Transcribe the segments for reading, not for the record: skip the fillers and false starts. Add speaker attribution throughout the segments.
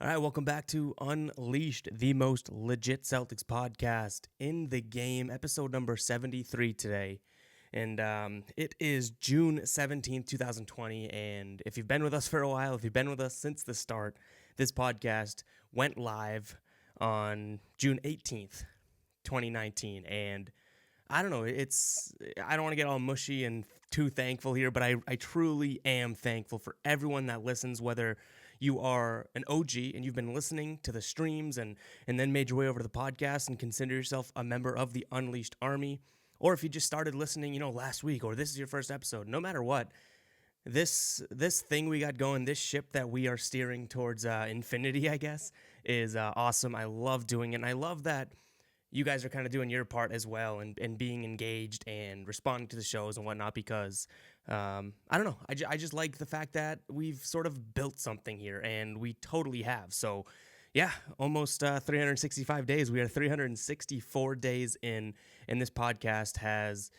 Speaker 1: All right, welcome back to Unleashed, the most legit Celtics podcast in the game, episode number 73 today. And it is June 17th, 2020. And if you've been with us for a while, if you've been with us since the start, this podcast went live on June 18th, 2019. And I don't know, I don't want to get all mushy and too thankful here, but I truly am thankful for everyone that listens, whether you are an OG and you've been listening to the streams and then made your way over to the podcast and consider yourself a member of the Unleashed Army, or if you just started listening, last week, or this is your first episode, no matter what, this thing we got going, this ship that we are steering towards infinity, I guess, is awesome. I love doing it, and I love that you guys are kind of doing your part as well and being engaged and responding to the shows and whatnot because, I don't know, I just like the fact that we've sort of built something here, and we totally have. So, yeah, almost 365 days. We are 364 days in, and this podcast has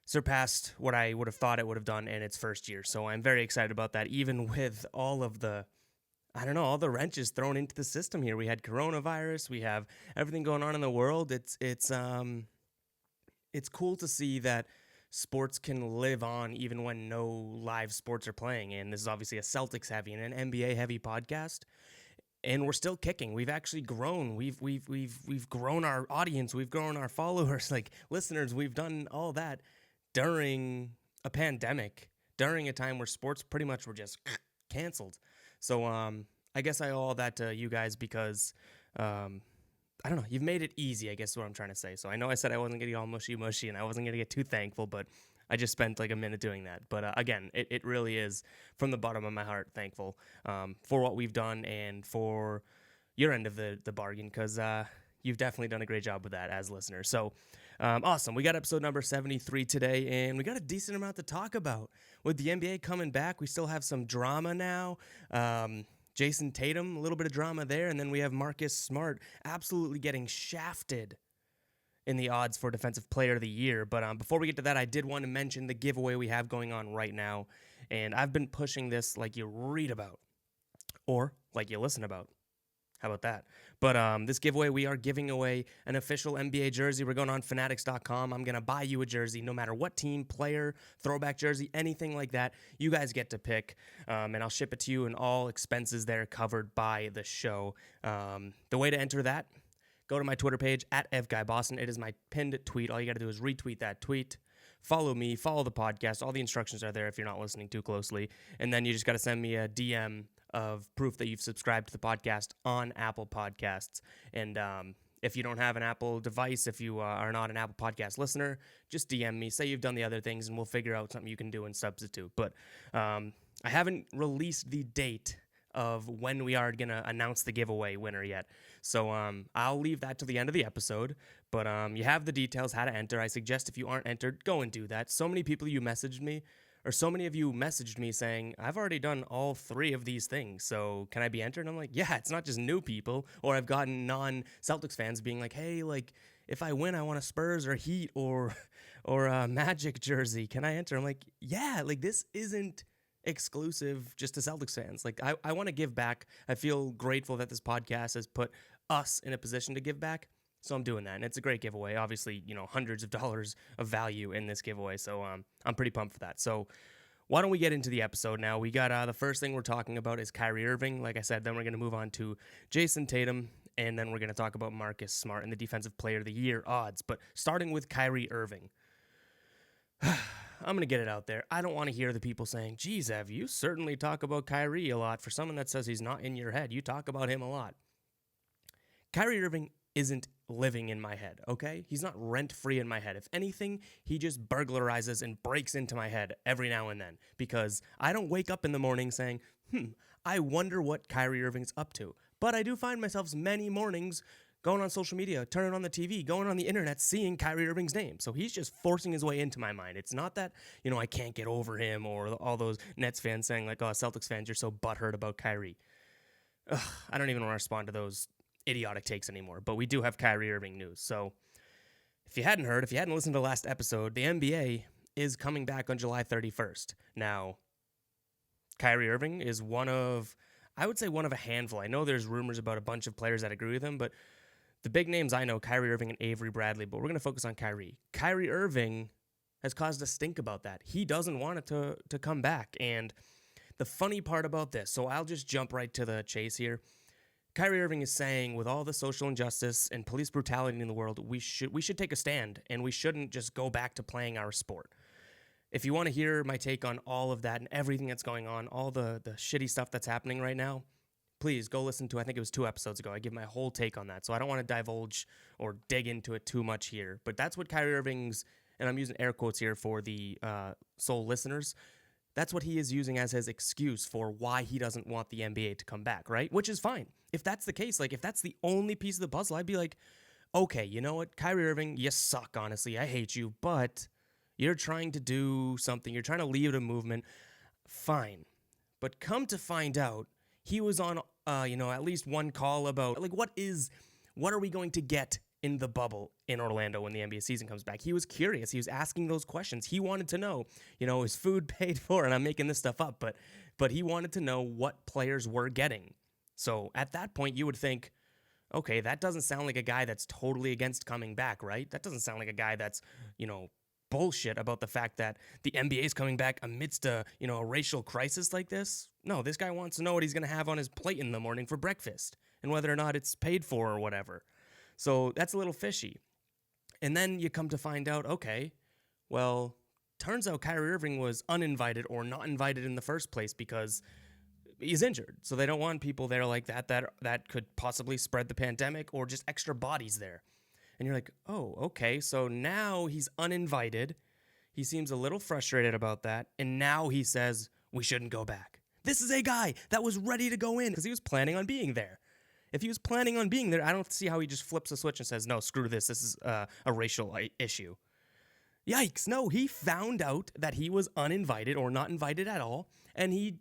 Speaker 1: surpassed what I would have thought it would have done in its first year. So I'm very excited about that, even with all of the all the wrenches thrown into the system here. We had coronavirus, we have everything going on in the world. It's cool to see that sports can live on even when no live sports are playing. And this is obviously a Celtics heavy and an NBA heavy podcast. And we're still kicking. We've actually grown. We've grown our audience. We've grown our followers, like listeners. We've done all that during a pandemic, during a time where sports pretty much were just canceled. So I guess I owe all that to you guys because, I don't know, you've made it easy, I guess is what I'm trying to say. So I know I said I wasn't going to get all mushy and I wasn't going to get too thankful, but I just spent like a minute doing that. But again, it really is from the bottom of my heart thankful for what we've done and for your end of the bargain because you've definitely done a great job with that as listeners. So awesome. We got episode number 73 today, and we got a decent amount to talk about. With the NBA coming back, we still have some drama now. Jayson Tatum, a little bit of drama there, and then we have Marcus Smart absolutely getting shafted in the odds for Defensive Player of the Year. But before we get to that, I did want to mention the giveaway we have going on right now, and I've been pushing this like you read about or like you listen about. How about that? But this giveaway, we are giving away an official NBA jersey. We're going on fanatics.com. I'm going to buy you a jersey, no matter what team, player, throwback jersey, anything like that. You guys get to pick, and I'll ship it to you, and all expenses there covered by the show. The way to enter that, go to my Twitter page, @FGuyBoston. It is my pinned tweet. All you got to do is retweet that tweet. Follow me, follow the podcast. All the instructions are there if you're not listening too closely. And then you just got to send me a DM of proof that you've subscribed to the podcast on Apple Podcasts. And if you don't have an Apple device, if you are not an Apple Podcast listener, just DM me. Say you've done the other things, and we'll figure out something you can do and substitute. But I haven't released the date of when we are going to announce the giveaway winner yet. So I'll leave that to the end of the episode. But you have the details, how to enter. I suggest if you aren't entered, go and do that. So many people you messaged me, or so many of you messaged me saying, I've already done all three of these things, so can I be entered? And I'm like, yeah, it's not just new people. Or I've gotten non-Celtics fans being like, hey, like, if I win, I want a Spurs or Heat or a Magic jersey. Can I enter? I'm like, yeah, like, this isn't exclusive just to Celtics fans. Like, I want to give back. I feel grateful that this podcast has put us in a position to give back. So I'm doing that, and it's a great giveaway. Obviously, hundreds of dollars of value in this giveaway, so I'm pretty pumped for that. So why don't we get into the episode now? We got the first thing we're talking about is Kyrie Irving. Like I said, then we're going to move on to Jayson Tatum, and then we're going to talk about Marcus Smart and the Defensive Player of the Year odds. But starting with Kyrie Irving, I'm going to get it out there. I don't want to hear the people saying, geez, Ev, you certainly talk about Kyrie a lot. For someone that says he's not in your head, you talk about him a lot. Kyrie Irving isn't living in my head, okay? He's not rent-free in my head. If anything, he just burglarizes and breaks into my head every now and then because I don't wake up in the morning saying, I wonder what Kyrie Irving's up to. But I do find myself many mornings going on social media, turning on the TV, going on the internet, seeing Kyrie Irving's name. So he's just forcing his way into my mind. It's not that, I can't get over him or all those Nets fans saying like, oh, Celtics fans, you're so butthurt about Kyrie. Ugh, I don't even want to respond to those idiotic takes anymore, but we do have Kyrie Irving news. So if you hadn't listened to the last episode, the NBA is coming back on July 31st. Now, Kyrie Irving is one of, I would say one of a handful. I know there's rumors about a bunch of players that agree with him, but the big names I know, Kyrie Irving and Avery Bradley, but we're going to focus on Kyrie. Kyrie Irving has caused a stink about that. He doesn't want it to come back. And the funny part about this, so I'll just jump right to the chase here. Kyrie Irving is saying, with all the social injustice and police brutality in the world, we should take a stand, and we shouldn't just go back to playing our sport. If you want to hear my take on all of that and everything that's going on, all the shitty stuff that's happening right now, please go listen to, I think it was 2 episodes ago. I give my whole take on that. So I don't want to divulge or dig into it too much here. But that's what Kyrie Irving's, and I'm using air quotes here for the sole listeners, that's what he is using as his excuse for why he doesn't want the NBA to come back, right? Which is fine. If that's the case, like if that's the only piece of the puzzle, I'd be like, okay, you know what? Kyrie Irving, you suck, honestly. I hate you, but you're trying to do something. You're trying to lead a movement. Fine. But come to find out, he was on, at least one call about, like, what are we going to get in the bubble in Orlando when the NBA season comes back? He was curious. He was asking those questions. He wanted to know, is food paid for? And I'm making this stuff up, but he wanted to know what players were getting. So at that point, you would think, okay, that doesn't sound like a guy that's totally against coming back, right? That doesn't sound like a guy that's, bullshit about the fact that the NBA is coming back amidst a racial crisis like this. No, this guy wants to know what he's going to have on his plate in the morning for breakfast and whether or not it's paid for or whatever. So that's a little fishy. And then you come to find out, okay, well, turns out Kyrie Irving was uninvited or not invited in the first place because he's injured. So they don't want people there like that could possibly spread the pandemic or just extra bodies there. And you're like, oh, okay, so now he's uninvited. He seems a little frustrated about that. And now he says we shouldn't go back. This is a guy that was ready to go in because he was planning on being there. If he was planning on being there, I don't see how he just flips a switch and says, no, screw this. This is a racial issue. Yikes. No, he found out that he was uninvited or not invited at all. And he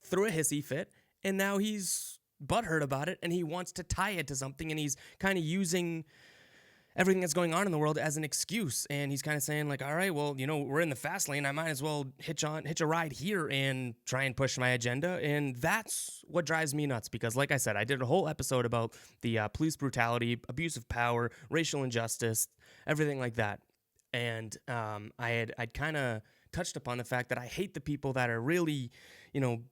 Speaker 1: threw a hissy fit. And now he's butthurt about it. And he wants to tie it to something. And he's kind of using everything that's going on in the world as an excuse. And he's kind of saying like, all right, well, we're in the fast lane. I might as well hitch a ride here and try and push my agenda. And that's what drives me nuts because like I said, I did a whole episode about the police brutality, abuse of power, racial injustice, everything like that. And I'd kind of touched upon the fact that I hate the people that are really,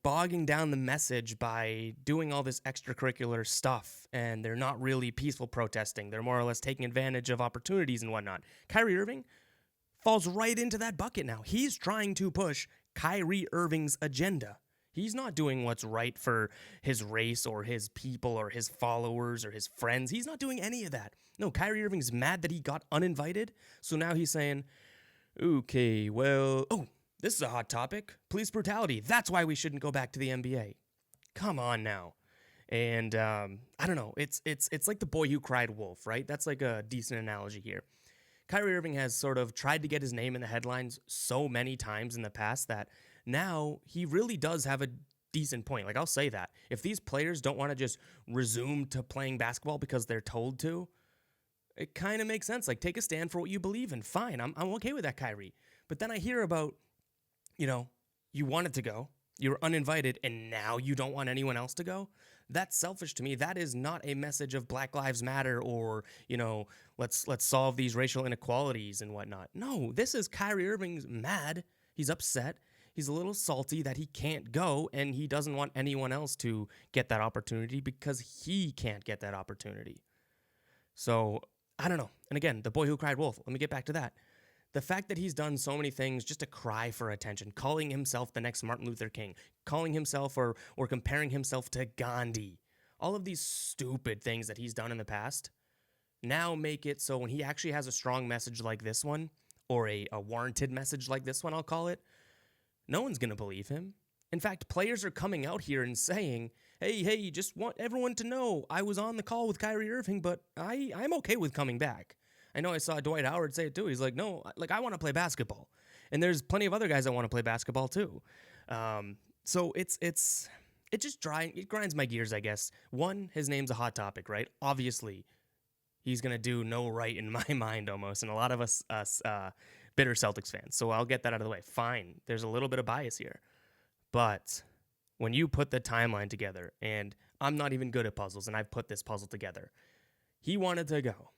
Speaker 1: bogging down the message by doing all this extracurricular stuff, and they're not really peaceful protesting. They're more or less taking advantage of opportunities and whatnot. Kyrie Irving falls right into that bucket now. He's trying to push Kyrie Irving's agenda. He's not doing what's right for his race or his people or his followers or his friends. He's not doing any of that. No, Kyrie Irving's mad that he got uninvited, so now he's saying, okay, well, this is a hot topic. Police brutality. That's why we shouldn't go back to the NBA. Come on now. And I don't know. It's like the boy who cried wolf, right? That's like a decent analogy here. Kyrie Irving has sort of tried to get his name in the headlines so many times in the past that now he really does have a decent point. Like, I'll say that. If these players don't want to just resume to playing basketball because they're told to, it kind of makes sense. Like, take a stand for what you believe in. Fine. I'm okay with that, Kyrie. But then I hear about, you wanted to go, you were uninvited, and now you don't want anyone else to go? That's selfish to me. That is not a message of Black Lives Matter or, let's solve these racial inequalities and whatnot. No, this is Kyrie Irving's mad. He's upset. He's a little salty that he can't go, and he doesn't want anyone else to get that opportunity because he can't get that opportunity. So, I don't know. And again, the boy who cried wolf. Let me get back to that. The fact that he's done so many things just to cry for attention, calling himself the next Martin Luther King, calling himself or comparing himself to Gandhi, all of these stupid things that he's done in the past, now make it so when he actually has a strong message like this one, or a warranted message like this one, I'll call it, no one's going to believe him. In fact, players are coming out here and saying, hey, just want everyone to know I was on the call with Kyrie Irving, but I'm okay with coming back. I know I saw Dwight Howard say it too. He's like, no, like I want to play basketball. And there's plenty of other guys that want to play basketball too. So it just grinds my gears, I guess. One, his name's a hot topic, right? Obviously, he's going to do no right in my mind almost. And a lot of us bitter Celtics fans. So I'll get that out of the way. Fine. There's a little bit of bias here. But when you put the timeline together, and I'm not even good at puzzles, and I've put this puzzle together. He wanted to go.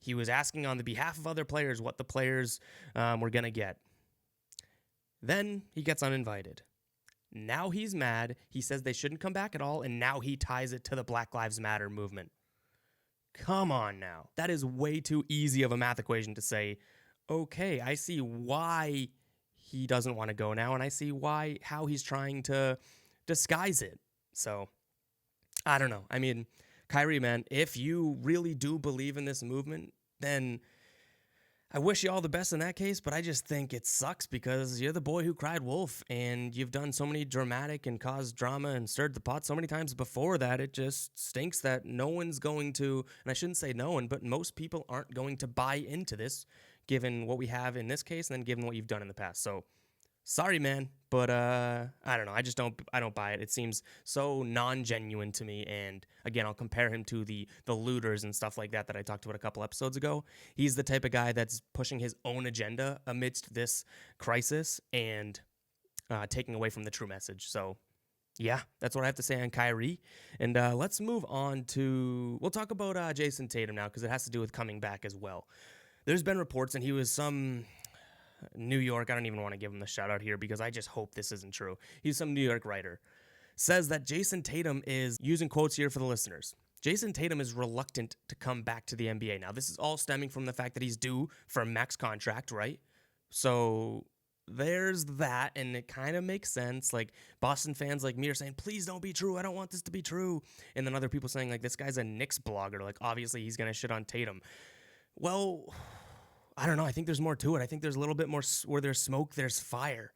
Speaker 1: He was asking on the behalf of other players what the players were going to get. Then he gets uninvited. Now he's mad. He says they shouldn't come back at all, and now he ties it to the Black Lives Matter movement. Come on now. That is way too easy of a math equation to say, okay, I see why he doesn't want to go now, and I see how he's trying to disguise it. So, I don't know. I mean, Kyrie, man, if you really do believe in this movement, then I wish you all the best in that case, but I just think it sucks because you're the boy who cried wolf, and you've done so many dramatic and caused drama and stirred the pot so many times before that. It just stinks that no one's going to, and I shouldn't say no one, but most people aren't going to buy into this, given what we have in this case and then given what you've done in the past. So, sorry, man, but I don't know. I don't buy it. It seems so non-genuine to me. And again, I'll compare him to the looters and stuff like that I talked about a couple episodes ago. He's the type of guy that's pushing his own agenda amidst this crisis and taking away from the true message. So, yeah, that's what I have to say on Kyrie. And let's move on to, we'll talk about Jayson Tatum now because it has to do with coming back as well. There's been reports, and he was some New York, I don't even want to give him the shout out here because I just hope this isn't true. He's some New York writer. Says that Jayson Tatum is, using quotes here for the listeners, Jayson Tatum is reluctant to come back to the NBA. Now, this is all stemming from the fact that he's due for a max contract, right? So there's that, and it kind of makes sense. Like, Boston fans like me are saying, please don't be true. I don't want this to be true. And then other people saying, like, this guy's a Knicks blogger. Like, obviously he's going to shit on Tatum. Well, I don't know. I think there's more to it. I think there's a little bit more where there's smoke, there's fire.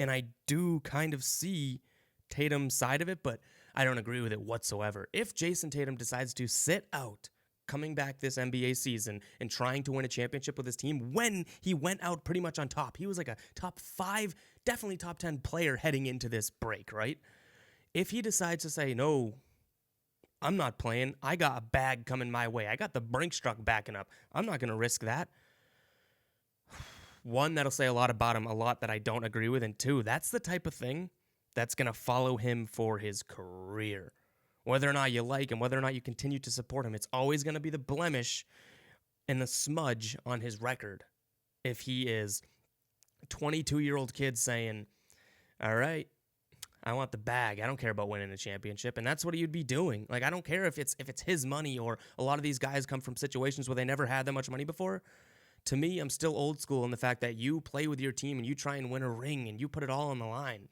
Speaker 1: And I do kind of see Tatum's side of it, but I don't agree with it whatsoever. If Jayson Tatum decides to sit out coming back this NBA season and trying to win a championship with his team when he went out pretty much on top, he was like a top 5, definitely top 10 player heading into this break, right? If he decides to say, no, I'm not playing. I got a bag coming my way. I got the Brinks truck backing up. I'm not going to risk that. One, that'll say a lot about him, a lot that I don't agree with. And two, that's the type of thing that's going to follow him for his career. Whether or not you like him, whether or not you continue to support him, it's always going to be the blemish and the smudge on his record. If he is a 22-year-old kid saying, all right, I want the bag. I don't care about winning a championship. And that's what he would be doing. Like, I don't care if it's his money, or a lot of these guys come from situations where they never had that much money before. To me, I'm still old school in the fact that you play with your team and you try and win a ring and you put it all on the line.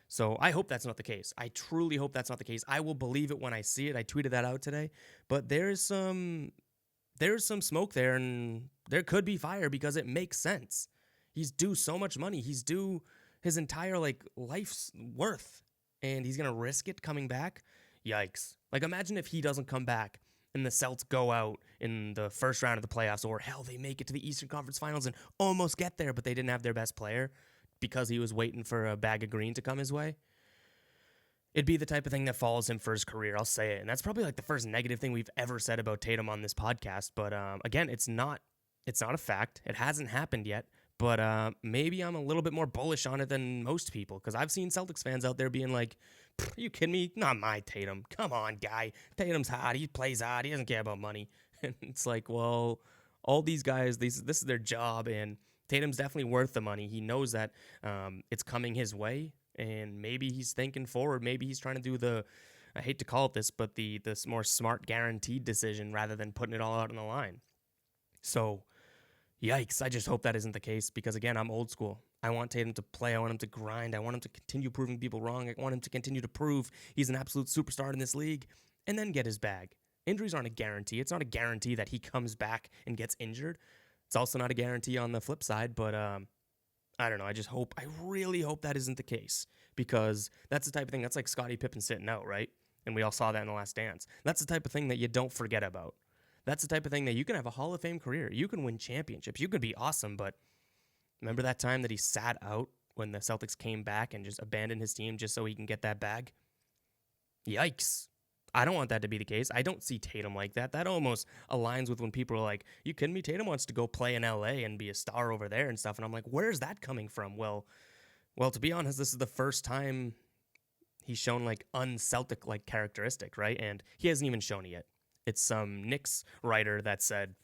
Speaker 1: So I hope that's not the case. I truly hope that's not the case. I will believe it when I see it. I tweeted that out today. But there's some smoke there, and there could be fire because it makes sense. He's due so much money. He's due his entire life's worth, and he's going to risk it coming back. Yikes. Like, imagine if he doesn't come back and the Celtics go out in the first round of the playoffs, or hell, they make it to the Eastern Conference Finals and almost get there, but they didn't have their best player because he was waiting for a bag of green to come his way. It'd be the type of thing that follows him for his career, I'll say it. And that's probably the first negative thing we've ever said about Tatum on this podcast. But again, it's not a fact. It hasn't happened yet. But maybe I'm a little bit more bullish on it than most people, because I've seen Celtics fans out there being like, are you kidding me? Not my Tatum. Come on, guy. Tatum's hot. He plays hot. He doesn't care about money. And it's like, well, all these guys, this is their job, and Tatum's definitely worth the money. He knows that it's coming his way, and maybe he's thinking forward. Maybe he's trying to do I hate to call it this, but this more smart guaranteed decision rather than putting it all out on the line. So, yikes. I just hope that isn't the case because, again, I'm old school. I want Tatum to play. I want him to grind. I want him to continue proving people wrong. I want him to continue to prove he's an absolute superstar in this league and then get his bag. Injuries aren't a guarantee. It's not a guarantee that he comes back and gets injured. It's also not a guarantee on the flip side, but I don't know. I really hope that isn't the case, because that's the type of thing, that's like Scottie Pippen sitting out, right? And we all saw that in The Last Dance. That's the type of thing that you don't forget about. That's the type of thing that you can have a Hall of Fame career. You can win championships. You could be awesome, but remember that time that he sat out when the Celtics came back and just abandoned his team just so he can get that bag? Yikes. I don't want that to be the case. I don't see Tatum like that. That almost aligns with when people are like, you kidding me? Tatum wants to go play in LA and be a star over there and stuff. And I'm like, where's that coming from? Well, to be honest, this is the first time he's shown like un-Celtic like characteristic, right? And he hasn't even shown it yet. It's some Knicks writer that said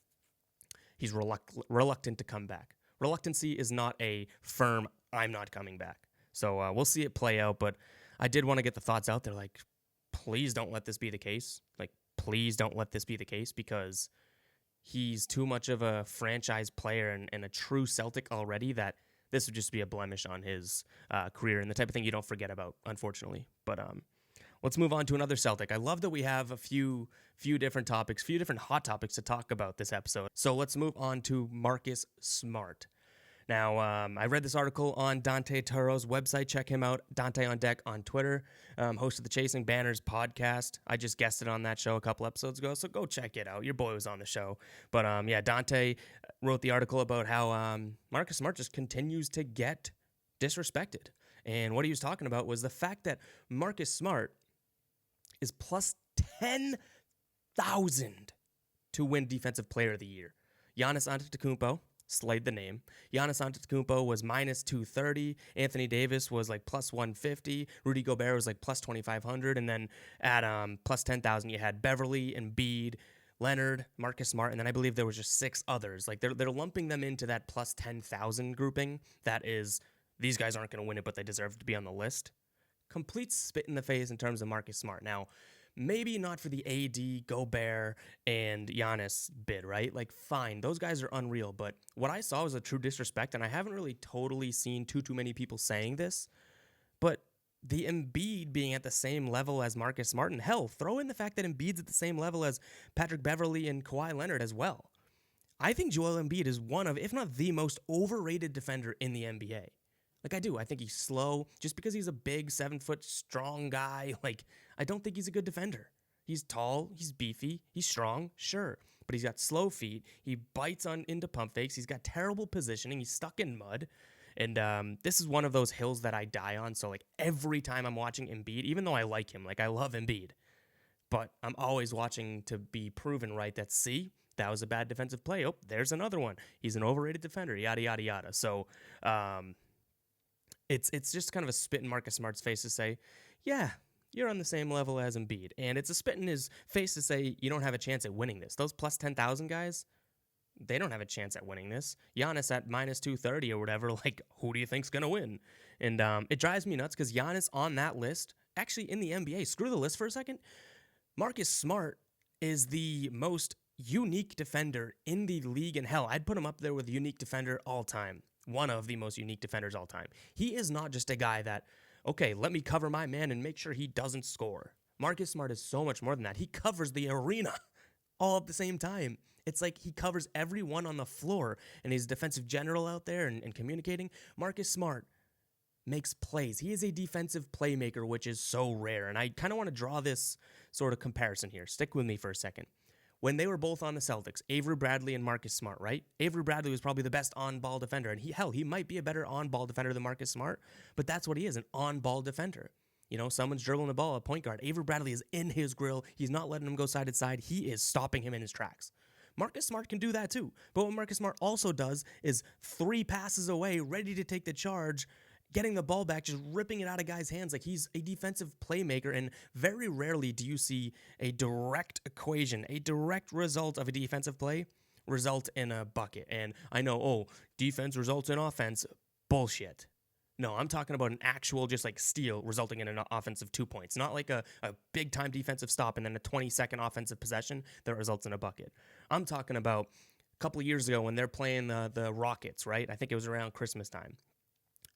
Speaker 1: he's reluctant to come back. Reluctancy is not a firm, I'm not coming back. So we'll see it play out, but I did want to get the thoughts out there. Like, please don't let this be the case. Like, please don't let this be the case, because he's too much of a franchise player and a true Celtic already that this would just be a blemish on his career and the type of thing you don't forget about, unfortunately. But let's move on to another Celtic. I love that we have a few different topics, few different hot topics to talk about this episode. So let's move on to Marcus Smart. Now, I read this article on Dante Turo's website. Check him out, Dante on Deck on Twitter, host of the Chasing Banners podcast. I just guested on that show a couple episodes ago, so go check it out. Your boy was on the show. But yeah, Dante wrote the article about how Marcus Smart just continues to get disrespected. And what he was talking about was the fact that Marcus Smart is plus 10,000 to win Defensive Player of the Year. Giannis Antetokounmpo slayed the name. Giannis Antetokounmpo was minus 230. Anthony Davis was like plus 150. Rudy Gobert was like plus 2,500. And then at plus 10,000, you had Beverly, Embiid, Leonard, Marcus Smart, and then I believe there was just 6 others. Like they're lumping them into that plus 10,000 grouping. That is, these guys aren't going to win it, but they deserve to be on the list. Complete spit in the face in terms of Marcus Smart. Now, maybe not for the AD, Gobert, and Giannis bid, right? Like, fine, those guys are unreal, but what I saw was a true disrespect, and I haven't really totally seen too many people saying this, but the Embiid being at the same level as Marcus Smart, and hell, throw in the fact that Embiid's at the same level as Patrick Beverly and Kawhi Leonard as well. I think Joel Embiid is one of, if not the most overrated defender in the NBA. Like, I do. I think he's slow. Just because he's a big 7-foot strong guy, like, I don't think he's a good defender. He's tall, he's beefy, he's strong, sure. But he's got slow feet. He bites into pump fakes. He's got terrible positioning. He's stuck in mud. And this is one of those hills that I die on. So, like, every time I'm watching Embiid, even though I like him, like, I love Embiid, but I'm always watching to be proven right that, see, that was a bad defensive play. Oh, there's another one. He's an overrated defender, yada, yada, yada. So, It's just kind of a spit in Marcus Smart's face to say, yeah, you're on the same level as Embiid. And it's a spit in his face to say, you don't have a chance at winning this. Those plus 10,000 guys, they don't have a chance at winning this. Giannis at minus 230 or whatever, like, who do you think's going to win? And it drives me nuts because Giannis on that list, actually in the NBA, screw the list for a second, Marcus Smart is the most unique defender in the league. And hell, I'd put him up there with unique defender all time. One of the most unique defenders all time. He is not just a guy that, okay, let me cover my man and make sure he doesn't score. Marcus Smart is so much more than that. He covers the arena all at the same time. It's like he covers everyone on the floor, and he's a defensive general out there and communicating. Marcus Smart makes plays. He is a defensive playmaker, which is so rare. And I kind of want to draw this sort of comparison here. Stick with me for a second. When they were both on the Celtics, Avery Bradley and Marcus Smart, right? Avery Bradley was probably the best on-ball defender, and he might be a better on-ball defender than Marcus Smart, but that's what he is, an on-ball defender. You know, someone's dribbling the ball at point guard. Avery Bradley is in his grill. He's not letting him go side to side. He is stopping him in his tracks. Marcus Smart can do that too, but what Marcus Smart also does is 3 passes away, ready to take the charge, getting the ball back, just ripping it out of guys' hands. Like, he's a defensive playmaker, and very rarely do you see a direct equation, a direct result of a defensive play result in a bucket. And I know, defense results in offense. Bullshit. No, I'm talking about an actual just like steal resulting in an offensive 2 points, not like a big-time defensive stop and then a 20-second offensive possession that results in a bucket. I'm talking about a couple of years ago when they're playing the Rockets, right? I think it was around Christmas time.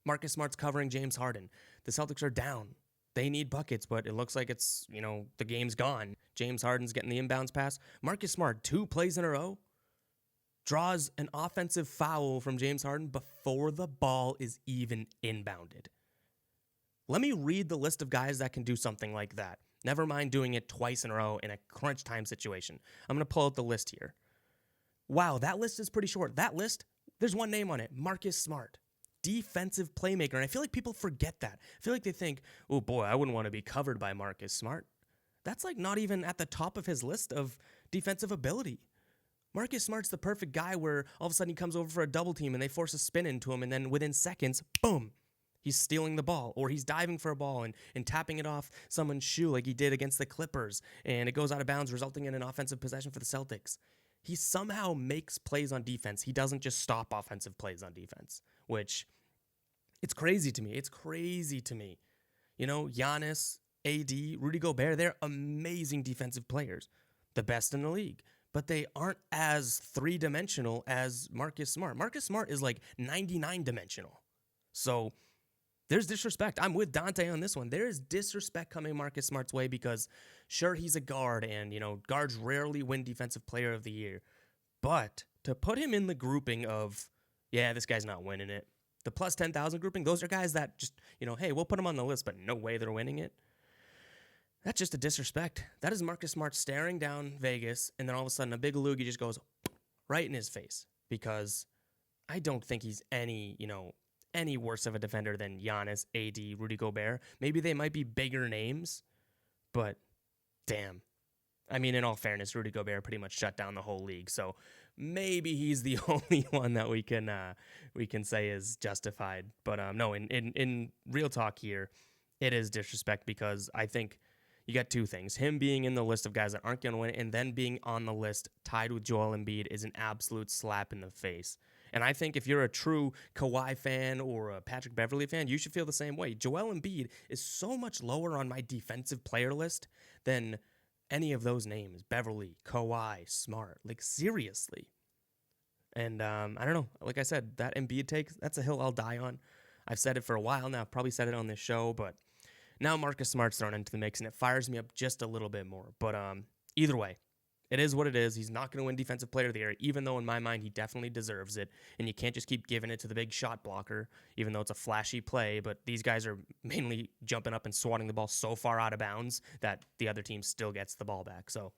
Speaker 1: Marcus Smart's covering James Harden. The Celtics are down. They need buckets, but it looks like it's, the game's gone. James Harden's getting the inbounds pass. Marcus Smart, 2 plays in a row, draws an offensive foul from James Harden before the ball is even inbounded. Let me read the list of guys that can do something like that. Never mind doing it twice in a row in a crunch time situation. I'm going to pull out the list here. Wow, that list is pretty short. That list, there's one name on it, Marcus Smart. Defensive playmaker, and I feel like people forget that. I feel like they think, oh boy, I wouldn't want to be covered by Marcus Smart. That's like not even at the top of his list of defensive ability. Marcus Smart's the perfect guy where all of a sudden he comes over for a double team and they force a spin into him, and then within seconds, boom, He's stealing the ball, or he's diving for a ball and tapping it off someone's shoe like he did against the Clippers, and it goes out of bounds, resulting in an offensive possession for the Celtics. He somehow makes plays on defense. He doesn't just stop offensive plays on defense, which it's crazy to me. It's crazy to me. You know, Giannis, AD, Rudy Gobert, they're amazing defensive players, the best in the league. But they aren't as three-dimensional as Marcus Smart. Marcus Smart is like 99-dimensional. So there's disrespect. I'm with Dante on this one. There is disrespect coming Marcus Smart's way because, sure, he's a guard, and, you know, guards rarely win Defensive Player of the Year. But to put him in the grouping of, yeah, this guy's not winning it, the plus 10,000 grouping, those are guys that just, you know, hey, we'll put them on the list, but no way they're winning it. That's just a disrespect. That is Marcus Smart staring down Vegas, and then all of a sudden a big loogie just goes right in his face because I don't think he's any worse of a defender than Giannis, AD, Rudy Gobert. Maybe they might be bigger names, but damn. I mean, in all fairness, Rudy Gobert pretty much shut down the whole league, so maybe he's the only one that we can say is justified. But no, in real talk here, it is disrespect because I think you got two things. Him being in the list of guys that aren't going to win, and then being on the list tied with Joel Embiid is an absolute slap in the face. And I think if you're a true Kawhi fan or a Patrick Beverley fan, you should feel the same way. Joel Embiid is so much lower on my defensive player list than any of those names. Beverley, Kawhi, Smart. Like, seriously. And I don't know. Like I said, that Embiid take, that's a hill I'll die on. I've said it for a while now. I've probably said it on this show, but now Marcus Smart's thrown into the mix, and it fires me up just a little bit more. But either way, it is what it is. He's not going to win Defensive Player of the Year, even though in my mind he definitely deserves it. And you can't just keep giving it to the big shot blocker, even though it's a flashy play. But these guys are mainly jumping up and swatting the ball so far out of bounds that the other team still gets the ball back. So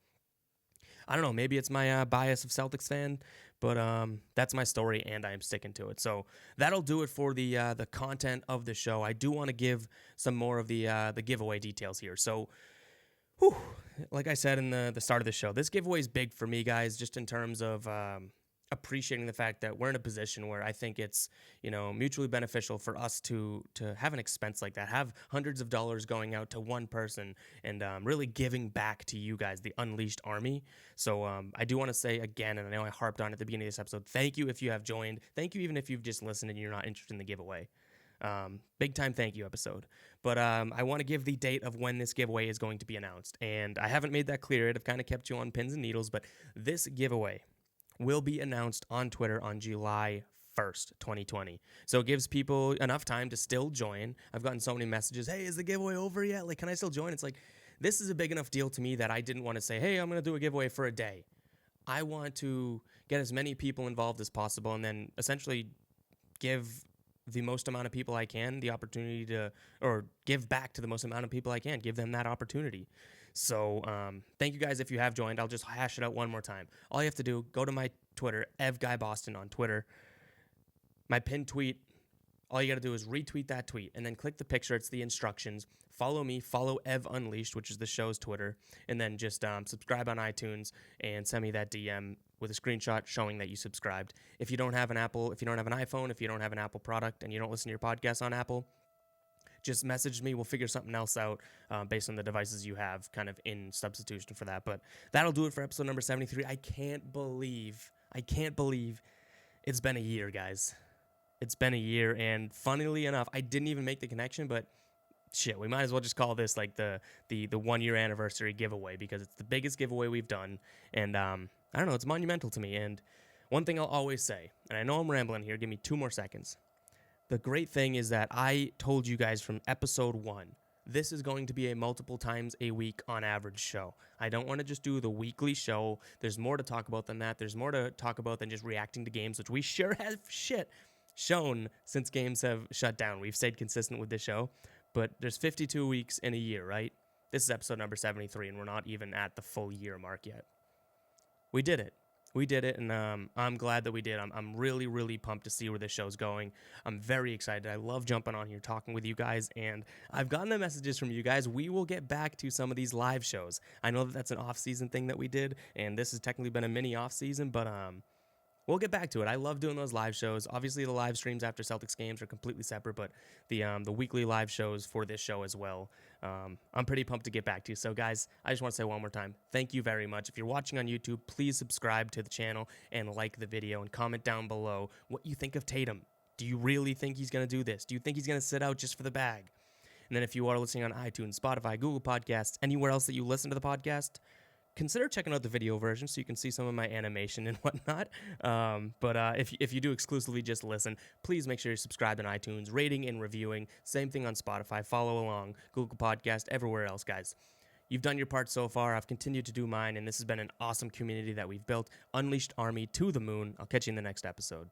Speaker 1: I don't know. Maybe it's my bias of Celtics fan, but that's my story, and I am sticking to it. So that'll do it for the content of the show. I do want to give some more of the giveaway details here. So, like I said in the start of the show, this giveaway is big for me, guys, just in terms of appreciating the fact that we're in a position where I think it's, you know, mutually beneficial for us to have an expense like that, have hundreds of dollars going out to one person, and really giving back to you guys, the Unleashed Army. So I do want to say again, and I know I harped on at the beginning of this episode, thank you if you have joined. Thank you even if you've just listened and you're not interested in the giveaway. Big time thank you episode. But I want to give the date of when this giveaway is going to be announced. And I haven't made that clear. I've kind of kept you on pins and needles, but this giveaway will be announced on Twitter on July 1st, 2020. So it gives people enough time to still join. I've gotten so many messages, hey, is the giveaway over yet? Like, can I still join? It's like, this is a big enough deal to me that I didn't want to say, hey, I'm going to do a giveaway for a day. I want to get as many people involved as possible and then essentially give the most amount of people I can the opportunity to, or give back to the most amount of people I can, give them that opportunity. So thank you guys if you have joined. I'll just hash it out one more time. All you have to do, go to my Twitter, EvGuyBoston on Twitter. My pinned tweet, all you got to do is retweet that tweet and then click the picture. It's the instructions. Follow me, follow Ev Unleashed, which is the show's Twitter, and then just subscribe on iTunes and send me that DM with a screenshot showing that you subscribed. If you don't have an Apple, if you don't have an iPhone, if you don't have an Apple product and you don't listen to your podcast on Apple, just message me. We'll figure something else out based on the devices you have kind of in substitution for that. But that'll do it for episode number 73. I can't believe it's been a year, guys. It's been a year, and funnily enough, I didn't even make the connection, but shit, we might as well just call this like the 1 year anniversary giveaway because it's the biggest giveaway we've done, and I don't know, it's monumental to me. And one thing I'll always say, and I know I'm rambling here, give me 2 more seconds. The great thing is that I told you guys from episode 1, this is going to be a multiple times a week on average show. I don't want to just do the weekly show. There's more to talk about than that. There's more to talk about than just reacting to games, which we sure have shown since games have shut down. We've stayed consistent with this show, but there's 52 weeks in a year, right? This is episode number 73, and we're not even at the full year mark yet. We did it. We did it, and I'm glad that we did. I'm really, really pumped to see where this show's going. I'm very excited. I love jumping on here, talking with you guys, and I've gotten the messages from you guys. We will get back to some of these live shows. I know that that's an off-season thing that we did, and this has technically been a mini off-season, but we'll get back to it. I love doing those live shows. Obviously, the live streams after Celtics games are completely separate, but the weekly live shows for this show as well, I'm pretty pumped to get back to. So, guys, I just want to say one more time, thank you very much. If you're watching on YouTube, please subscribe to the channel and like the video and comment down below what you think of Tatum. Do you really think he's going to do this? Do you think he's going to sit out just for the bag? And then if you are listening on iTunes, Spotify, Google Podcasts, anywhere else that you listen to the podcast, consider checking out the video version so you can see some of my animation and whatnot. But if you do exclusively just listen, please make sure you're subscribed on iTunes, rating and reviewing. Same thing on Spotify. Follow along, Google Podcast, everywhere else, guys. You've done your part so far. I've continued to do mine, and this has been an awesome community that we've built. Unleashed Army to the moon. I'll catch you in the next episode.